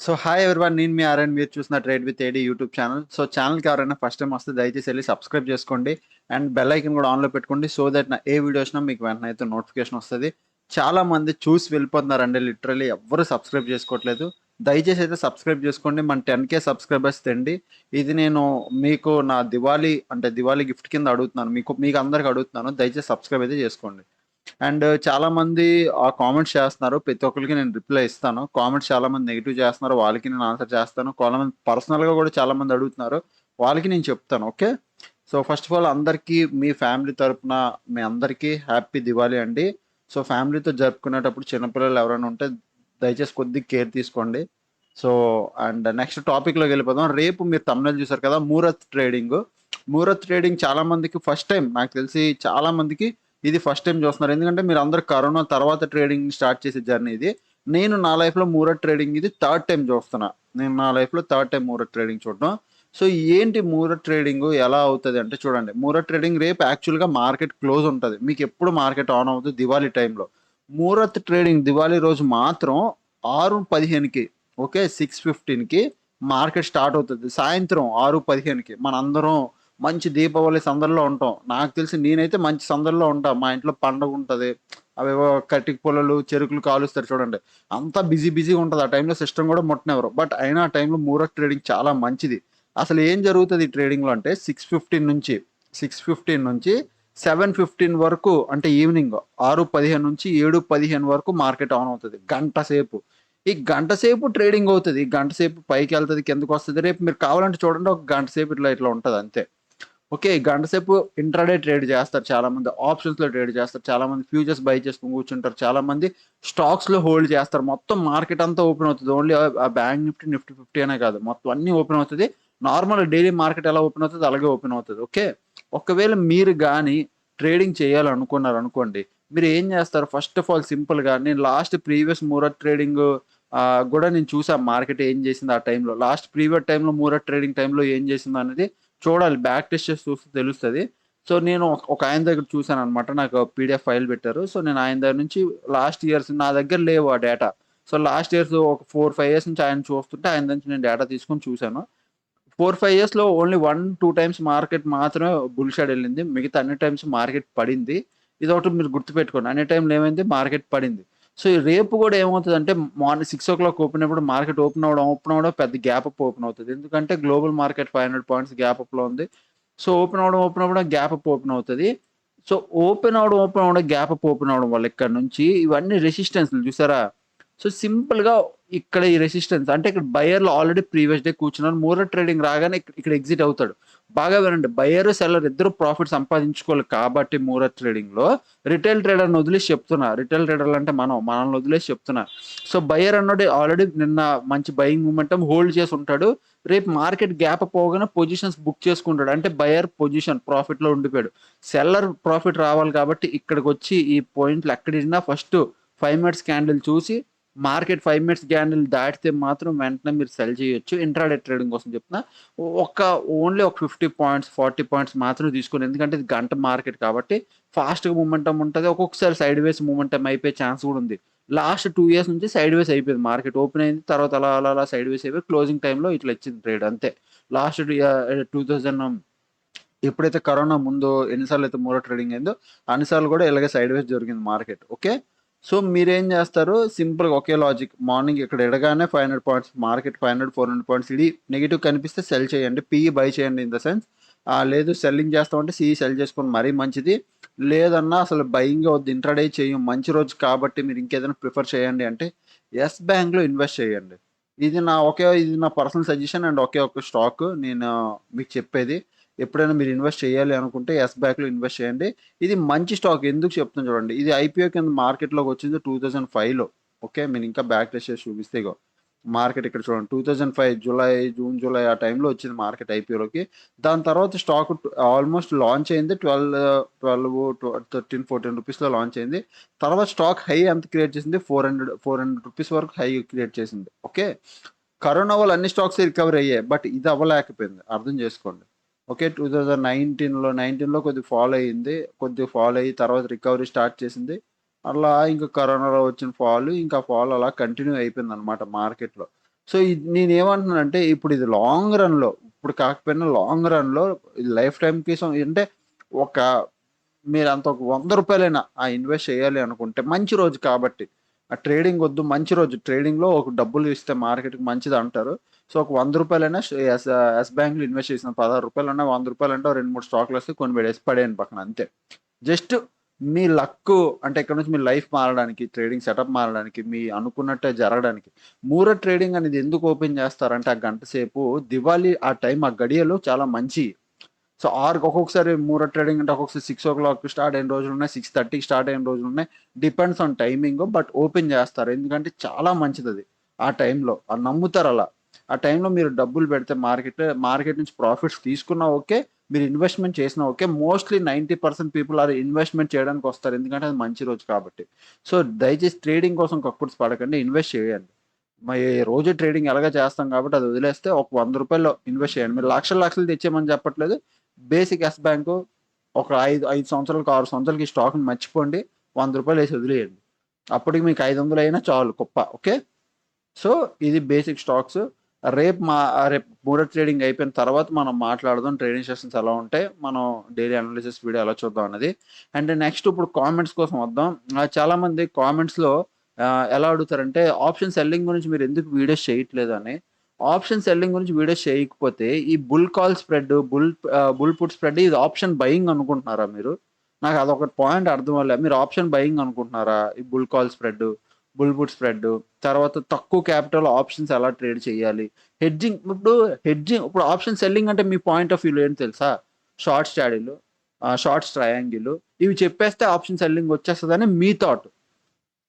So hi everyone, నేను మీ RN. మీరు చూసిన trade with AD YouTube channel. So ఛానల్కి ఎవరైనా ఫస్ట్ టైం వస్తే దయచేసి వెళ్ళి సబ్స్క్రైబ్ చేసుకోండి అండ్ బెల్ ఐకన్ కూడా ఆన్లో పెట్టుకోండి. సో దట్ నా ఏ వీడియో వచ్చినా మీకు వెంటనే అయితే నోటిఫికేషన్ వస్తుంది. చాలా మంది చూసి వెళ్ళిపోతున్నారండి, లిటరలీ ఎవ్వరు సబ్స్క్రైబ్ చేసుకోవట్లేదు. దయచేసి అయితే సబ్స్క్రైబ్ చేసుకోండి. మన 10K సబ్స్క్రైబర్స్ తెండి. ఇది నేను మీకు నా దివాళీ గిఫ్ట్ కింద అడుగుతున్నాను, మీకు అందరికి అడుగుతున్నాను. దయచేసి సబ్స్క్రైబ్ అయితే చేసుకోండి. అండ్ చాలా మంది ఆ కామెంట్స్ చేస్తున్నారు, ప్రతి ఒక్కరికి నేను రిప్లై ఇస్తాను. కామెంట్స్ చాలా మంది నెగిటివ్ చేస్తున్నారు, వాళ్ళకి నేను ఆన్సర్ చేస్తాను. చాలా మంది పర్సనల్గా కూడా చాలా మంది అడుగుతున్నారు, వాళ్ళకి నేను చెప్తాను. Okay, so first of all అందరికీ మీ ఫ్యామిలీ తరపున మీ అందరికీ హ్యాపీ దివాళీ అండి. సో ఫ్యామిలీతో జరుపుకునేటప్పుడు చిన్నపిల్లలు ఎవరైనా ఉంటే దయచేసి కొద్దిగా కేర్ తీసుకోండి. సో అండ్ నెక్స్ట్ టాపిక్లోకి వెళ్ళిపోదాం. రేపు మీరు తమిళ చూసారు కదా, మూరత్ ట్రేడింగ్ చాలా మందికి ఫస్ట్ టైం. నాకు తెలిసి చాలా మందికి ఇది ఫస్ట్ టైం చూస్తున్నారు, ఎందుకంటే మీరు అందరు కరోనా తర్వాత ట్రేడింగ్ స్టార్ట్ చేసే జర్నీ ఇది. నేను నా లైఫ్లో మూరత్ ట్రేడింగ్ ఇది థర్డ్ టైం చూస్తున్నా. నేను నా లైఫ్లో థర్డ్ టైం మూరత్ ట్రేడింగ్ చూడటం. సో ఏంటి మూరత్ ట్రేడింగ్ ఎలా అవుతుంది అంటే, చూడండి, మూరత్ ట్రేడింగ్ రేపు యాక్చువల్గా మార్కెట్ క్లోజ్ ఉంటుంది. మీకు ఎప్పుడు మార్కెట్ ఆన్ అవుతుంది? దివాళీ టైంలో. మూరత్ ట్రేడింగ్ దివాళీ రోజు మాత్రం 6:15కి, ఓకే, 6:15కి మార్కెట్ స్టార్ట్ అవుతుంది. సాయంత్రం 6:15కి మనందరం మంచి దీపావళి సందడిలో ఉంటాం. నాకు తెలిసి నేనైతే మంచి సందడిలో ఉంటా. మా ఇంట్లో పండగ ఉంటుంది, అవేవో కట్టిక పుల్లలు చెరుకులు కాలుస్తారు చూడండి. అంతా బిజీగా ఉంటుంది ఆ టైంలో. సిస్టమ్ కూడా ముట్టనెవరు. బట్ అయినా ఆ టైంలో మూరత్ ట్రేడింగ్ చాలా మంచిది. అసలు ఏం జరుగుతుంది ఈ ట్రేడింగ్లో అంటే, 6:15 నుంచి 7:15 వరకు, అంటే ఈవినింగ్ 6:15 నుంచి 7:15 వరకు మార్కెట్ ఆన్ అవుతుంది. గంట సేపు. ఈ గంట సేపు ట్రేడింగ్ అవుతుంది. ఈ గంట సేపు పైకి వెళ్తుంది, కిందకు వస్తుంది. రేపు మీరు కావాలంటే చూడండి, ఒక గంట సేపు ఇట్లా ఇట్లా ఉంటుంది అంతే. ఓకే, గంట సేపు ఇంట్రాడే ట్రేడ్ చేస్తారు చాలా మంది, ఆప్షన్స్ లో ట్రేడ్ చేస్తారు చాలా మంది, ఫ్యూచర్స్ బై చేసుకుని కూర్చుంటారు చాలా మంది, స్టాక్స్ లో హోల్డ్ చేస్తారు. మొత్తం మార్కెట్ అంతా ఓపెన్ అవుతుంది. ఓన్లీ ఆ బ్యాంక్ నిఫ్టీ 50 అనే కాదు, మొత్తం అన్ని ఓపెన్ అవుతుంది. నార్మల్ డైలీ మార్కెట్ ఎలా ఓపెన్ అవుతుంది అలాగే ఓపెన్ అవుతుంది. ఓకే, ఒకవేళ మీరు కానీ ట్రేడింగ్ చేయాలనుకున్నారు అనుకోండి, మీరు ఏం చేస్తారు? ఫస్ట్ ఆఫ్ ఆల్ సింపుల్ గా, నేను లాస్ట్ ప్రీవియస్ మూరత్ ట్రేడింగ్ కూడా నేను చూసాను మార్కెట్ ఏం చేసింది ఆ టైంలో. లాస్ట్ ప్రీవియస్ టైంలో మూరత్ ట్రేడింగ్ టైంలో ఏం చేసింది అనేది చూడాలి, బ్యాక్ టెస్ట్ చేసి చూస్తే తెలుస్తుంది. సో నేను ఒక ఆయన దగ్గర చూసాను అనమాట, నాకు పీడిఎఫ్ ఫైల్ పెట్టారు. సో నేను ఆయన దగ్గర నుంచి లాస్ట్ ఇయర్స్, నా దగ్గర లేవు ఆ డేటా. సో లాస్ట్ ఇయర్స్ ఒక 4-5 ఇయర్స్ నుంచి ఆయన చూస్తుంటే ఆయన నుంచి నేను డేటా తీసుకొని చూశాను. 4-5 ఇయర్స్లో ఓన్లీ 1-2 టైమ్స్ మార్కెట్ మాత్రమే బుల్ షైడ్ వెళ్ళింది, మిగతా అన్ని టైమ్స్ మార్కెట్ పడింది. ఇది ఒకటి మీరు గుర్తుపెట్టుకోండి, అన్ని టైంలో ఏమైంది? మార్కెట్ పడింది. సో ఈ రేపు కూడా ఏమవుతుందంటే, మార్నింగ్ 6 o'clock ఓపెన్ అయినప్పుడు మార్కెట్ ఓపెన్ అవడం పెద్ద గ్యాప్ అప్ ఓపెన్ అవుతుంది. ఎందుకంటే గ్లోబల్ మార్కెట్ 500 పాయింట్స్ గ్యాప్ అప్లో ఉంది. సో ఓపెన్ అవడం గ్యాప్ అప్ ఓపెన్ అవుతుంది. సో ఓపెన్ అవడం గ్యాప్ అప్ ఓపెన్ అవడం వల్ల ఇక్కడ నుంచి ఇవన్నీ రెసిస్టెన్స్లు చూసారా? సో సింపుల్గా ఇక్కడ ఈ రెసిస్టెన్స్ అంటే, ఇక్కడ బయర్లో ఆల్రెడీ ప్రీవియస్ డే కూర్చున్నారు. మూరత్ ట్రేడింగ్ రాగానే ఇక్కడ ఎగ్జిట్ అవుతాడు. బాగా వినండి, బయర్ సెల్లర్ ఇద్దరు ప్రాఫిట్ సంపాదించుకోవాలి కాబట్టి మూరత్ ట్రేడింగ్ లో రిటైల్ ట్రేడర్ని వదిలేసి చెప్తున్నా. రిటైల్ ట్రేడర్లు అంటే మనల్ని వదిలేసి చెప్తున్నా. సో బయర్ అన్నది ఆల్రెడీ నిన్న మంచి బయింగ్ మూమెంటం హోల్డ్ చేసి ఉంటాడు. రేపు మార్కెట్ గ్యాప్ పోగానే పొజిషన్స్ బుక్ చేసుకుంటాడు. అంటే బయర్ పొజిషన్ ప్రాఫిట్ లో ఉండిపోయాడు. సెల్లర్ ప్రాఫిట్ రావాలి కాబట్టి ఇక్కడికి వచ్చి ఈ పాయింట్లు ఎక్కడిన్నా ఫస్ట్ 5 మినిట్స్ క్యాండిల్ చూసి, మార్కెట్ 5 మినిట్స్ క్యాండిల్ దాటితే మాత్రం వెంటనే మీరు సెల్ చేయొచ్చు. ఇంట్రాడే ట్రేడింగ్ కోసం చెప్తున్నా. ఒక ఓన్లీ ఒక 50 పాయింట్స్ 40 పాయింట్స్ మాత్రం తీసుకుని, ఎందుకంటే ఇది గంట మార్కెట్ కాబట్టి ఫాస్ట్గా మూమెంటం ఉంటుంది. ఒక్కొక్కసారి సైడ్ వేస్ మూమెంటం అయిపోయే ఛాన్స్ కూడా ఉంది. లాస్ట్ 2 ఇయర్స్ నుంచి సైడ్ వేస్ అయిపోయింది. మార్కెట్ ఓపెన్ అయింది, తర్వాత అలా అలా అలా సైడ్ వేస్ అయిపోయి క్లోజింగ్ టైంలో ఇట్లా ఇచ్చింది ట్రేడ్ అంతే. లాస్ట్ 2000 ఎప్పుడైతే కరోనా ముందు ఎన్నిసార్లు అయితే మూరో ట్రేడింగ్ అయిందో అన్నిసార్లు కూడా ఇలాగే సైడ్ వేస్ జరిగింది మార్కెట్. ఓకే, సో మీరేం చేస్తారు? సింపుల్గా ఒకే లాజిక్. మార్నింగ్ ఇక్కడ ఎడగానే 500 పాయింట్స్ మార్కెట్, 500-400 పాయింట్స్ ఇది నెగిటివ్ కనిపిస్తే సెల్ చేయండి, పిఈ బై చేయండి. ఇన్ ద సెన్స్ లేదు సెల్లింగ్ చేస్తామంటే సిఈ సెల్ చేసుకొని మరీ మంచిది. లేదన్నా అసలు బయింగ్ వద్దు, ఇంట్రాడే చేయం, మంచి రోజు కాబట్టి మీరు ఇంకేదైనా ప్రిఫర్ చేయండి అంటే ఎస్ బ్యాంక్లో ఇన్వెస్ట్ చేయండి. ఇది నా పర్సనల్ సజెషన్ అండ్ ఒకే ఒక స్టాక్ నేను మీకు చెప్పేది. ఎప్పుడైనా మీరు ఇన్వెస్ట్ చేయాలి అనుకుంటే ఎస్ బ్యాంక్లో ఇన్వెస్ట్ చేయండి. ఇది మంచి స్టాక్. ఎందుకు చెప్తాను చూడండి, ఇది ఐపీఓ కింద మార్కెట్లోకి వచ్చింది 2005లో. ఓకే, మీరు ఇంకా బ్యాక్ టెస్ట్ చేసి చూపిస్తే ఇగో మార్కెట్ ఇక్కడ చూడండి, 2005 జూన్ జూలై ఆ టైంలో వచ్చింది మార్కెట్ ఐపీఓలోకి. దాని తర్వాత స్టాక్ ఆల్మోస్ట్ లాంచ్ అయింది 13-14 రూపీస్లో లాంచ్ అయింది. తర్వాత స్టాక్ హై ఎంత క్రియేట్ చేసింది? 400 రూపీస్ వరకు హై క్రియేట్ చేసింది. ఓకే, కరోనా వల్ల అన్ని స్టాక్స్ రికవర్ అయ్యాయి, బట్ ఇది అవ్వలేకపోయింది. అర్థం చేసుకోండి. ఓకే, 2019లో కొద్దిగా ఫాలో అయ్యి తర్వాత రికవరీ స్టార్ట్ చేసింది. అలా ఇంకా కరోనాలో వచ్చిన ఫాల్, ఇంకా ఫాల్ అలా కంటిన్యూ అయిపోయింది అనమాట మార్కెట్లో. సో, నేనేమంటున్నానంటే ఇప్పుడు ఇది లాంగ్ రన్‌లో, ఇప్పుడు కాకపోయినా లాంగ్ రన్‌లో లైఫ్ టైమ్‌కి అంటే ఒక మీరంత ఒక రూ. 100 ఇన్వెస్ట్ చేయాలి అనుకుంటే మంచి రోజు కాబట్టి. ఆ ట్రేడింగ్ వద్దు, మంచి రోజు. ట్రేడింగ్‌లో ఒక డబ్బులు ఇస్తే మార్కెట్‌కి మంచిదంటారు. సో, ఒక రూ. 100 యెస్ బ్యాంక్‌లో ఇన్వెస్ట్ చేసిన రూ. 16 రూ. 100 2, 3 స్టాక్‌లేస్తే కొని పడేయండి పక్కన అంతే. జస్ట్ మీ లక్కు అంటే ఇక్కడ నుంచి మీ లైఫ్ మారడానికి, ట్రేడింగ్ సెటప్ మారడానికి, మీ అనుకున్నట్టే జరగడానికి. మూరట్ ట్రేడింగ్ అనేది ఎందుకు ఓపెన్ చేస్తారంటే ఆ గంట సేపు దివాళీ ఆ టైం ఆ గడియలు చాలా మంచియి. సో, 6కి ఒక్కొక్కసారి మూరట్ ట్రేడింగ్ అంటే ఒక్కొక్కసారి 6:00 స్టార్ట్ అయిన రోజులున్నాయి. 6:30కి స్టార్ట్ అయిన రోజులున్నాయి. Depends on timing. But open చేస్తారు. ఎందుకంటే చాలా మంచిదది. ఆ టైంలో. నమ్ముతారలా. ఆ టైంలో మీరు డబ్బులు పెడితే మార్కెట్ నుంచి ప్రాఫిట్స్ తీసుకున్నా ఓకే. మీరు ఇన్వెస్ట్‌మెంట్ చేసినా okay. Mostly 90% people are investment చేయడానికొస్తారు. ఎందుకంటే అది మంచి రోజు కాబట్టి. సో, దయచేసి ట్రేడింగ్ కోసం కక్కుర్తి పడకండి. ఇన్వెస్ట్ చేయండి. రోజు ట్రేడింగ్ ఎలాగో చేస్తాం కాబట్టి అది వదిలేస్తే ఒక రూ. 100 ఇన్వెస్ట్ చేయండి. మీరు లక్షలు, లక్షలు తెచ్చేయమని చెప్పట్లేదు. బేసిక్ యెస్ బ్యాంకు ఒక 5 సంవత్సరాలకు, 6 సంవత్సరాలకి ఈ స్టాక్‌ని మర్చిపోండి. రూ. 100 ఏసి వదిలేయండి. అప్పటికి మీకు 500 అయినా చాలు కుప్ప. ఓకే. సో, ఇది బేసిక్ స్టాక్స్. రేపు మూడో ట్రేడింగ్ అయిపోయిన తర్వాత మనం మాట్లాడదాం. ట్రేడింగ్ సెషన్స్ ఎలా ఉంటాయి? మనం డైలీ అనాలిసిస్ వీడియో ఎలా చూద్దాం అన్నది. అండ్ నెక్స్ట్ ఇప్పుడు కామెంట్స్ కోసం వద్దాం. చాలామంది కామెంట్స్‌లో ఎలా అడుగుతారంటే ఆప్షన్ సెల్లింగ్ గురించి మీరెందుకు వీడియోస్ చేయట్లేదని. ఆప్షన్ సెల్లింగ్ గురించి వీడియోస్ చేయకపోతే ఈ bull call spread, bull put spread ఇది ఆప్షన్ బయింగ్ అనుకుంటున్నారా మీరు? నాకు అదొక పాయింట్ అర్థం అవ్వలే. మీరు ఆప్షన్ బయింగ్ అనుకుంటున్నారా? ఈ bull call spread, bull put spread తర్వాత తక్కువ క్యాపిటల్ ఆప్షన్స్ ఎలా ట్రేడ్ చేయాలి? ఇప్పుడు ఆప్షన్ సెల్లింగ్ అంటే మీ పాయింట్ ఆఫ్ వ్యూలో ఏంటి తెలుసా? షార్ట్ స్ట్రాటజీలు, షార్ట్స్ ట్రయాంగిల్ ఇవి చెప్పేస్తే ఆప్షన్ సెల్లింగ్ వచ్చేస్తదని మీ థాట్.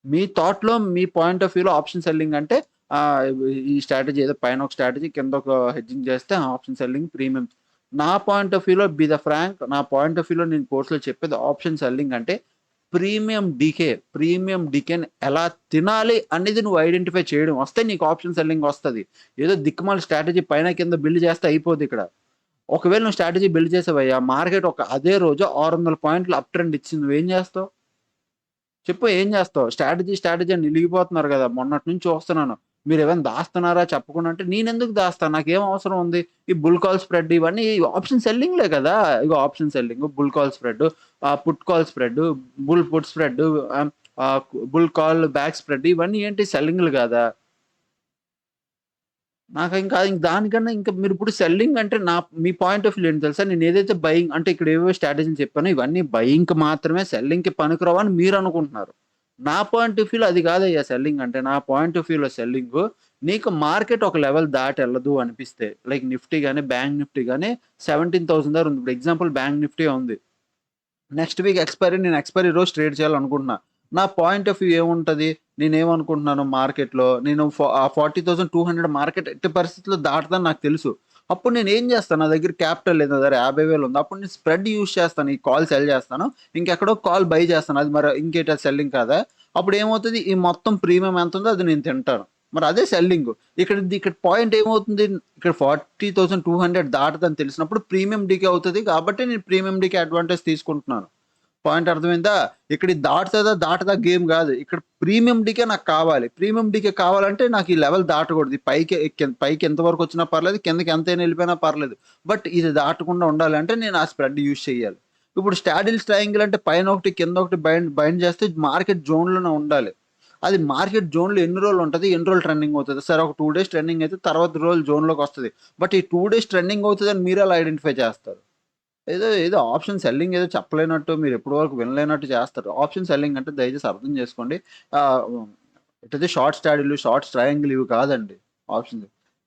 మీ థాట్‌లో మీ పాయింట్ ఆఫ్ వ్యూలో ఆప్షన్ సెల్లింగ్ అంటే ఆహ్, ఈ స్ట్రాటజీ ఏదో పైన ఒక స్ట్రాటజీ కింద ఒక హెడ్జింగ్ చేస్తే ఆప్షన్ సెల్లింగ్ ప్రీమియం. నా పాయింట్ ఆఫ్ వ్యూలో బి ద ఫ్రాంక్ నా పాయింట్ ఆఫ్ వ్యూలో నేను కోర్స్‌లో చెప్పేది ఆప్షన్ సెల్లింగ్ అంటే ప్రీమియం డీకేని ఎలా తినాలి అనేది నువ్వు ఐడెంటిఫై చేయడం వస్తే నీకు ఆప్షన్ సెల్లింగ్ వస్తది. ఏదో దిక్కుమాలిన స్ట్రాటజీ పైన కింద బిల్డ్ చేస్తే అయిపోదిక్కడ. ఒకవేళ నువ్వు స్ట్రాటజీ బిల్డ్ చేసావయ్యా మార్కెట్ అదే రోజు 600 పాయింట్లు అప్ ట్రెండ్ ఇచ్చింది. నువ్వేం చేస్తావు? చెప్పు ఏం చేస్తావు? స్ట్రాటజీ అని నిలిగిపోతున్నారు గదా! మొన్నటి నుంచి చూస్తున్నాను. మీరేమైనా దాస్తున్నారా చెప్పకుండా అంటే, నేనెందుకు దాస్తాను? నాకేం అవసరం ఉంది? ఈ బుల్ కాల్ స్ప్రెడ్ ఇవన్నీ ఆప్షన్ సెల్లింగ్‌లే కదా! ఇగో option selling, bull call spread, put call spread, bull put spread, ah, ah, bull call back spread ఇవన్నీ ఏంటి సెల్లింగ్‌లు కాదా? ఇంక దానికన్నా ఇంకా మీరిప్పుడు సెల్లింగ్ అంటే మీ పాయింట్ ఆఫ్ వ్యూ ఏంటి తెలుసా? నేనేదైతే బయింగ్ అంటే ఇక్కడ ఏవేవో స్ట్రాటజీలు చెప్పానో ఇవన్నీ బయింగ్‌కి మాత్రమే సెల్లింగ్‌కి పనికిరావని మీరనుకుంటున్నారు. నా పాయింట్ ఆఫ్ వ్యూలో అది కాదయ్యా సెల్లింగ్ అంటే. నా పాయింట్ ఆఫ్ వ్యూలో సెల్లింగు నీకు మార్కెట్ ఒక లెవెల్ దాటెళ్ళదు అనిపిస్తే లైక్ నిఫ్టీ గాని, బ్యాంక్ నిఫ్టీ గాని 17,000 దగ్గర ఉంది. ఇప్పుడు ఎగ్జాంపుల్ బ్యాంక్ నిఫ్టీ ఉంది. నెక్స్ట్ వీక్ నేను ఎక్స్‌పైరీ రోజు ట్రేడ్ చేయాలనుకుంటున్నా. నా పాయింట్ ఆఫ్ వ్యూ ఏముంటది? నేనేమనుకుంటున్నాను మార్కెట్‌లో నేను 40,200 మార్కెట్ ఎట్టి పరిస్థితిలో దాటదని నాకు తెలుసు. అప్పుడు నేనేం చేస్తాను? నా దగ్గర క్యాపిటల్ లేదు. నా దగ్గర 50,000 ఉంది. అప్పుడు నేను స్ప్రెడ్ యూజ్ చేస్తాను. ఈ కాల్ సెల్ చేస్తాను. ఇంకెక్కడో కాల్ బై చేస్తాను. అది మరి ఇంకేటి అది సెల్లింగ్ కాదా? అప్పుడు ఏమవుతది? ఈ మొత్తం ప్రీమియం ఎంతుందో అది నేను తింటాను. మరి అదే సెల్లింగు. ఇక్కడ పాయింట్ ఏమవుతుంది? ఇక్కడ 40,200 దాటదని తెలిసినప్పుడు ప్రీమియం డీకే అవుతది. కాబట్టి నేను ప్రీమియం డీకే అడ్వాంటేజ్ తీసుకుంటున్నాను. పాయింట్ అర్థమైందా? ఇక్కడ ఇది దాటుతదా? దాటదా? గేమ్ గాదు. ఇక్కడ ప్రీమియం డీకే నాకు కావాలి. ప్రీమియం డీకే కావాలంటే నాకు ఈ లెవెల్ దాటకూడదు. ఈ పైకి ఎంత వరకొచ్చినా పర్లేదు. కిందకి ఎంతైనా ఎళ్ళిపోయినా పర్లేదు. బట్ ఇది దాటకుండా ఉండాలంటే నేను ఆ స్ప్రెడ్ యూజ్ చేయాలి. ఇప్పుడు స్టాడిల్స్ ట్రయాంగిల్ అంటే పైన ఒకటి, కింద ఒకటి బైండ్ బైండ్ చేస్తే మార్కెట్ జోన్‌లోనే ఉండాలి. అది మార్కెట్ జోన్‌లో ఎన్ని రోజులుంటది? ఎన్ని రోజులు ట్రెండింగ్ అవుతది? సరే ఒక 2 డేస్ ట్రెండింగ్ అయితే తర్వాత రోజులు జోన్‌లోకొస్తది. బట్ ఈ 2 డేస్ ట్రెండింగ్ అవుతదని మీరెలా ఐడెంటిఫై చేస్తారు? ఏదో ఆప్షన్ సెల్లింగ్ ఏదో చెప్పలేనట్టు, మీరెప్పటి వరకు వినలేనట్టు చేస్తారు. ఆప్షన్ సెల్లింగ్ అంటే దయచేసి అర్థం చేసుకోండి. ఆహ్, హ్మ్. ఏంటది షార్ట్ స్టాడిల్లు, షార్ట్స్ ట్రయాంగిల్ ఇవి కాదండి ఆప్షన్.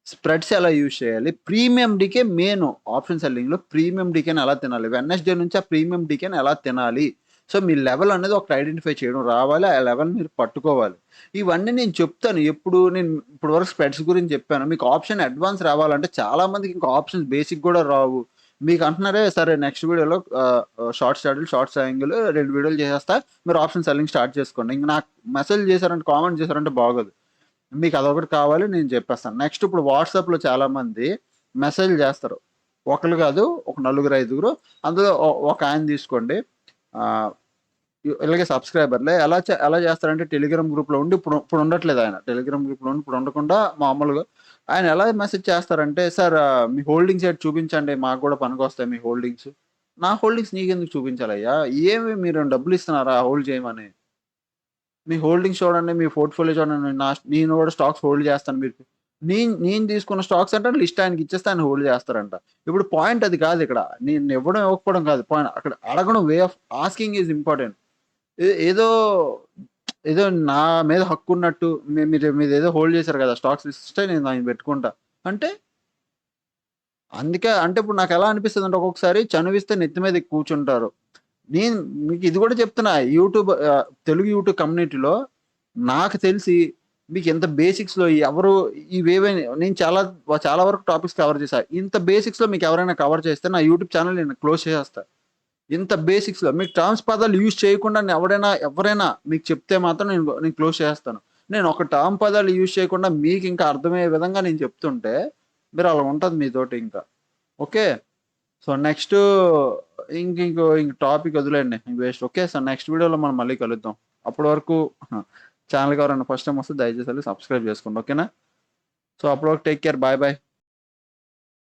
స్ప్రెడ్స్ ఎలా యూజ్ చేయాలి? ప్రీమియం డీకే మెయిను ఆప్షన్ సెల్లింగ్‌లో ప్రీమియం డీకేని ఎలా తినాలి? వెడ్నెస్‌డే నుంచి ఆ ప్రీమియం డీకేని ఎలా తినాలి? సో, మీ లెవెల్ అనేది ఒకటి ఐడెంటిఫై చేయడం రావాలి. ఆ లెవెల్ మీరు పట్టుకోవాలి. ఇవన్నీ నేను చెప్తాను. నేను ఇప్పటి వరకు స్ప్రెడ్స్ గురించి చెప్పాను. మీకు ఆప్షన్ అడ్వాన్స్ రావాలంటే చాలా మందికి ఇంకా ఆప్షన్స్ బేసిక్ గూడా రావు. మీకు అంటున్నారే సరే నెక్స్ట్ వీడియోలో షార్ట్ స్టాడిల్, షార్ట్ ట్రయాంగిల్ 2 వీడియోలు చేసేస్తా. మీరు ఆప్షన్ సెల్లింగ్ స్టార్ట్ చేసుకోండి. ఇంక నాకు మెసేజ్ చేశారంటే, కామెంట్ చేశారంటే బాగోదు. మీకు అదొకటి కావాలి నేను చెప్పేస్తాను. నెక్స్ట్ ఇప్పుడు వాట్సాప్‌లో చాలామంది మెసేజ్‌లు చేస్తారు. ఒకళ్ళు కాదు ఒక నలుగురు, ఐదుగురు అందులో ఒక ఆయన తీసుకోండి. ఆహ్ ఇలాగే సబ్స్క్రైబర్లే ఎలా చేస్తారంటే టెలిగ్రామ్ గ్రూప్లో ఉండి ఇప్పుడు ఉండట్లేదు ఆయన. టెలిగ్రామ్ గ్రూప్లో ఉండి ఇప్పుడు ఉండకుండా మామూలుగా ఆయన ఎలా మెసేజ్ చేస్తారంటే, సార్ మీ హోల్డింగ్స్ ఏంటి చూపించండి, మాకు కూడా పనికొస్తాయి మీ హోల్డింగ్స్. నా హోల్డింగ్స్ నీకెందుకు చూపించాలయ్యా? ఏమి మీరు డబ్బులు ఇస్తున్నారా హోల్డ్ చేయమని? మీ హోల్డింగ్స్ చూడండి, మీ పోర్ట్ఫోలియో చూడండి. నేను కూడా స్టాక్స్ హోల్డ్ చేస్తాను మీరు. నేను తీసుకున్న స్టాక్స్ అంటే లిస్ట్ ఆయనకి ఇచ్చేస్తే ఆయన హోల్డ్ చేస్తారంట. ఇప్పుడు పాయింట్ అది కాదు ఇక్కడ. నేను ఇవ్వడం ఇవ్వకపోవడం కాదు పాయింట్. అక్కడ అడగడం, way of asking is important. ఏదో ఏదో నా మీద హక్కు ఉన్నట్టు మీరు ఏదో హోల్డ్ చేశారు కదా స్టాక్స్ ఇస్తే నేను ఆయన పెట్టుకుంటా అంటే. అందుకే అంటే ఇప్పుడు నాకు ఎలా అనిపిస్తుంది అంటే ఒక్కొక్కసారి చనువిస్తే నెత్తి మీద ఎక్కి కూర్చుంటారు. నేను మీకు ఇది కూడా చెప్తున్నా, యూట్యూబ్ తెలుగు యూట్యూబ్ కమ్యూనిటీలో నాకు తెలిసి మీకు ఇంత బేసిక్స్లో ఎవరు ఇవేవైనా నేను చాలా చాలా వరకు టాపిక్స్ కవర్ చేశా. ఇంత బేసిక్స్లో మీకు ఎవరైనా కవర్ చేస్తే నా యూట్యూబ్ ఛానల్ నేను క్లోజ్ చేసేస్తా. ఇంత బేసిక్స్లో మీకు టర్మ్స్ పదాలు యూజ్ చేయకుండా ఎవరైనా మీకు చెప్తే మాత్రం నేను క్లోజ్ చేస్తాను. నేను ఒక టర్మ్ పదాలు యూజ్ చేయకుండా మీకు ఇంకా అర్థమయ్యే విధంగా నేను చెప్తుంటే మీరు అలా ఉంటుంది మీతోటి ఇంకా. ఓకే. సో నెక్స్ట్ ఇంక టాపిక్ వదిలేండి, ఇంక వేస్ట్. ఓకే. సో నెక్స్ట్ వీడియోలో మనం మళ్ళీ కలుద్దాం. అప్పటి వరకు ఛానల్కి ఎవరైనా ఫస్ట్ టైం వస్తే దయచేసి సబ్స్క్రైబ్ చేసుకోండి. ఓకేనా? సో అప్పటి వరకు టేక్ కేర్. Bye bye.